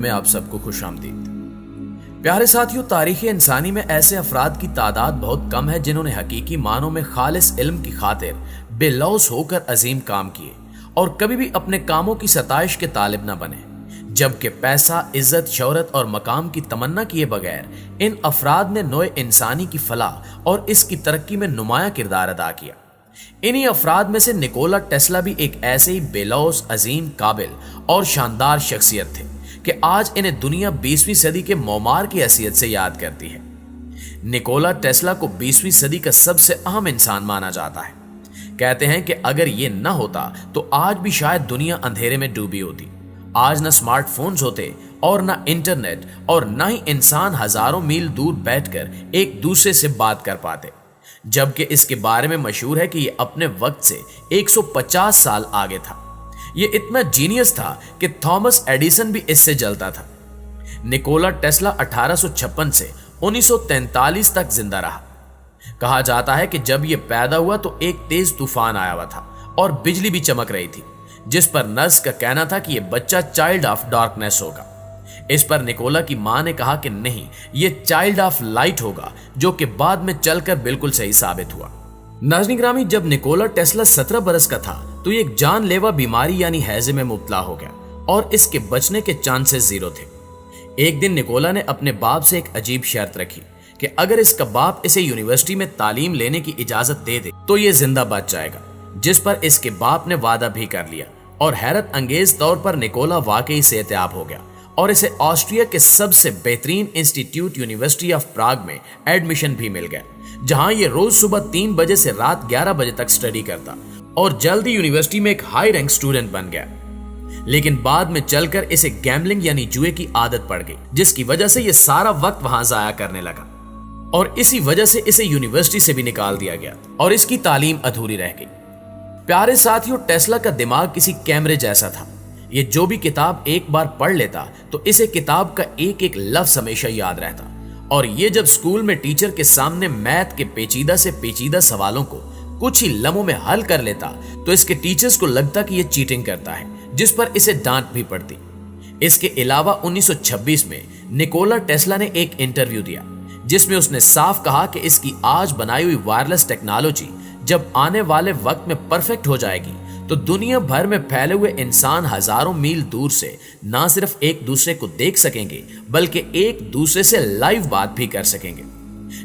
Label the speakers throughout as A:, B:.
A: میں آپ سب کو خوش آمدید۔ پیارے ساتھیوں، تاریخ انسانی میں ایسے افراد کی تعداد بہت کم ہے جنہوں نے حقیقی معنوں میں خالص علم کی خاطر بے لوث ہو کر عظیم کام کیے اور کبھی بھی اپنے کاموں کی ستائش کے طالب نہ بنے، جبکہ پیسہ، عزت، شہرت اور مقام کی تمنا کیے بغیر ان افراد نے نوع انسانی کی فلاح اور اس کی ترقی میں نمایاں کردار ادا کیا۔ انہی افراد میں سے نکولا ٹیسلا بھی ایک ایسے ہی بے لوث، عظیم، قابل اور شاندار شخصیت تھے کہ آج انہیں دنیا 20ویں صدی کے معمار کی حیثیت سے یاد کرتی ہے۔ نکولا ٹیسلا کو 20ویں صدی کا سب سے اہم انسان مانا جاتا ہے۔ کہتے ہیں کہ اگر یہ نہ ہوتا تو آج بھی شاید دنیا اندھیرے میں ڈوبی ہوتی۔ آج نہ سمارٹ فونز ہوتے اور نہ انٹرنیٹ اور نہ ہی انسان ہزاروں میل دور بیٹھ کر ایک دوسرے سے بات کر پاتے، جبکہ اس کے بارے میں مشہور ہے کہ یہ اپنے وقت سے 150 سال آگے تھا۔ یہ اتنا جینیس تھا کہ تھامس ایڈیسن بھی اس سے جلتا تھا۔ نکولا ٹیسلا 1856 سے 1943 تک زندہ رہا۔ کہا جاتا ہے کہ جب یہ پیدا ہوا تو ایک تیز طوفان آیا ہوا تھا اور بجلی بھی چمک رہی تھی، جس پر نرس کا کہنا تھا کہ یہ بچہ چائلڈ آف ڈارکنیس ہوگا۔ اس پر نکولا کی ماں نے کہا کہ نہیں، یہ چائلڈ آف لائٹ ہوگا، جو کہ بعد میں چل کر بالکل صحیح ثابت ہوا۔ ناظرین گرامی، جب نکولا ٹیسلا 17 برس کا تھا تو یہ ایک جان لیوا بیماری یعنی ہیضے میں مبتلا ہو گیا اور اس کے بچنے کے چانسز زیرو تھے۔ ایک دن نکولا نے اپنے باپ سے ایک عجیب شرط رکھی کہ اگر اس کا باپ اسے یونیورسٹی میں تعلیم لینے کی اجازت دے دے تو یہ زندہ بچ جائے گا، جس پر اس کے باپ نے وعدہ بھی کر لیا اور حیرت انگیز طور پر نکولا واقعی صحتیاب ہو گیا اور اسے آسٹریا کے سب سے بہترین انسٹیٹیوٹ یونیورسٹی آف پراگ میں ایڈمیشن بھی مل گیا، جہاں یہ روز صبح 3 بجے سے رات 11 بجے تک سٹڈی کرتا اور جلد ہی یونیورسٹی میں ایک ہائی رینک سٹوڈنٹ بن گیا۔ لیکن بعد میں چل کر اسے گیمبلنگ یعنی جوئے کی عادت پڑ گئی، جس کی وجہ سے یہ سارا وقت وہاں ضائع کرنے لگا اور اسی وجہ سے اسے یونیورسٹی سے بھی نکال دیا گیا اور اس کی تعلیم ادھوری رہ گئی۔ پیارے ساتھیوں، ٹیسلا کا دماغ کسی کیمرے جیسا تھا۔ یہ جو بھی کتاب ایک بار پڑھ لیتا تو اسے کتاب کا ایک ایک لفظ ہمیشہ یاد رہتا، اور یہ جب اسکول میں ٹیچر کے سامنے میتھ کے پیچیدہ سے پیچیدہ سوالوں کو کچھ ہی لمحوں میں حل کر لیتا تو اس کے ٹیچرز کو لگتا کہ یہ چیٹنگ کرتا ہے، جس پر اسے ڈانٹ بھی پڑتی۔ اس کے علاوہ 1926 میں نکولا ٹیسلا نے ایک انٹرویو دیا جس میں اس نے صاف کہا کہ اس کی آج بنائی ہوئی وائرلیس ٹیکنالوجی جب آنے والے وقت میں پرفیکٹ ہو جائے گی تو دنیا بھر میں پھیلے ہوئے انسان ہزاروں میل دور سے نہ صرف ایک دوسرے کو دیکھ سکیں گے بلکہ ایک دوسرے سے لائیو بات بھی کر سکیں گے۔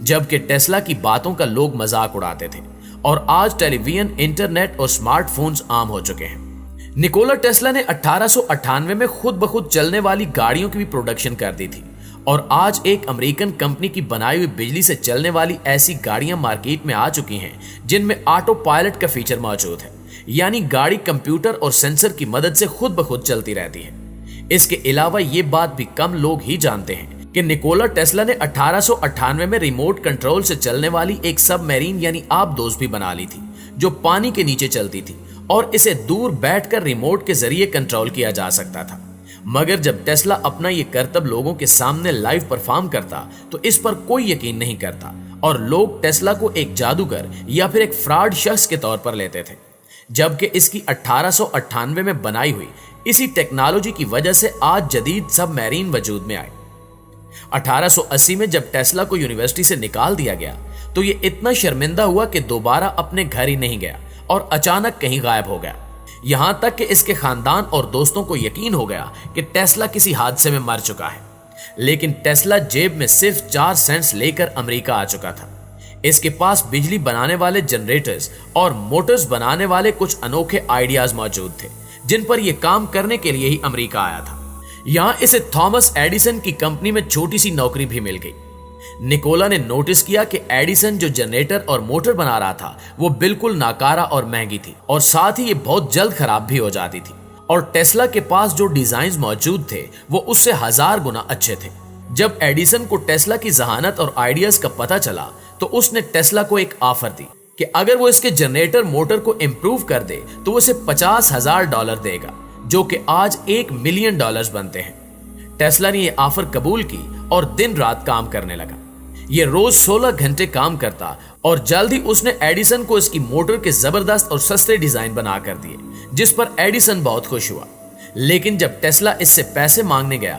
A: جبکہ ٹیسلا کی باتوں کا لوگ مذاق اڑاتے تھے اور آج ٹیلی ویژن، انٹرنیٹ اور سمارٹ فونز عام ہو چکے ہیں۔ نکولا ٹیسلا نے 1898 میں خود بخود چلنے والی گاڑیوں کی بھی پروڈکشن کر دی تھی اور آج ایک امریکن کمپنی کی بنائی ہوئی بجلی سے چلنے والی ایسی گاڑیاں مارکیٹ میں آ چکی ہیں جن میں آٹو پائلٹ کا فیچر موجود ہے، یعنی گاڑی کمپیوٹر اور سینسر کی مدد سے خود بخود چلتی رہتی ہے۔ اس کے علاوہ یہ بات بھی کم لوگ ہی جانتے ہیں کہ نکولا ٹیسلا نے 1898 میں ریموٹ کنٹرول سے چلنے والی ایک سب میرین یعنی آبدوز بھی بنا لی تھی جو پانی کے نیچے چلتی تھی اور اسے دور بیٹھ کر ریموٹ کے ذریعے کنٹرول کیا جا سکتا تھا۔ مگر جب ٹیسلا اپنا یہ کرتب لوگوں کے سامنے لائیو پرفارم کرتا تو اس پر کوئی یقین نہیں کرتا اور لوگ ٹیسلا کو ایک جادوگر یا پھر ایک فراڈ شخص کے طور پر لیتے تھے، جبکہ اس کی 1898 میں بنائی ہوئی اسی ٹیکنالوجی کی وجہ سے آج جدید سب میرین وجود میں آئے۔ 1880 میں جب ٹیسلا کو یونیورسٹی سے نکال دیا گیا تو یہ اتنا شرمندہ ہوا کہ دوبارہ اپنے گھر ہی نہیں گیا اور اچانک کہیں غائب ہو گیا، یہاں تک کہ اس کے خاندان اور دوستوں کو یقین ہو گیا کہ ٹیسلا کسی حادثے میں مر چکا ہے۔ لیکن ٹیسلا جیب میں صرف 4 سینٹس لے کر امریکہ آ چکا تھا۔ اس کے پاس بجلی بنانے والے جنریٹرز اور موٹرز بنانے والے کچھ انوکھے آئیڈیاز موجود تھے جن پر یہ کام کرنے کے لیے ہی امریکہ آیا تھا۔ یہاں اسے تھامس ایڈیسن کی کمپنی میں چھوٹی سی نوکری بھی مل گئی۔ نکولا نے نوٹس کیا کہ ایڈیسن جو جنریٹر اور موٹر بنا رہا تھا وہ بالکل ناکارہ اور مہنگی تھی اور ساتھ ہی یہ بہت جلد خراب بھی ہو جاتی تھی، اور ٹیسلا کے پاس جو ڈیزائنز موجود تھے وہ اس سے 1000 گنا اچھے تھے۔ جب ایڈیسن کو ٹیسلا کی ذہانت اور آئیڈیاز کا پتہ چلا تو اس نے ٹیسلا کو ایک آفر دی کہ اگر وہ اس کے جنریٹر موٹر کو امپروو کر دے تو وہ اسے $50,000 دے گا، جو کہ آج $1,000,000 بنتے ہیں۔ ٹیسلا نے یہ آفر قبول کی اور دن رات کام کرنے لگا۔ یہ روز 16 گھنٹے کام کرتا اور جلد ہی اس نے ایڈیسن کو اس کی موٹر کے زبردست اور سستے ڈیزائن بنا کر دیے، جس پر ایڈیسن بہت خوش ہوا۔ لیکن جب ٹیسلا اس سے پیسے مانگنے گیا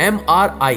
A: MRI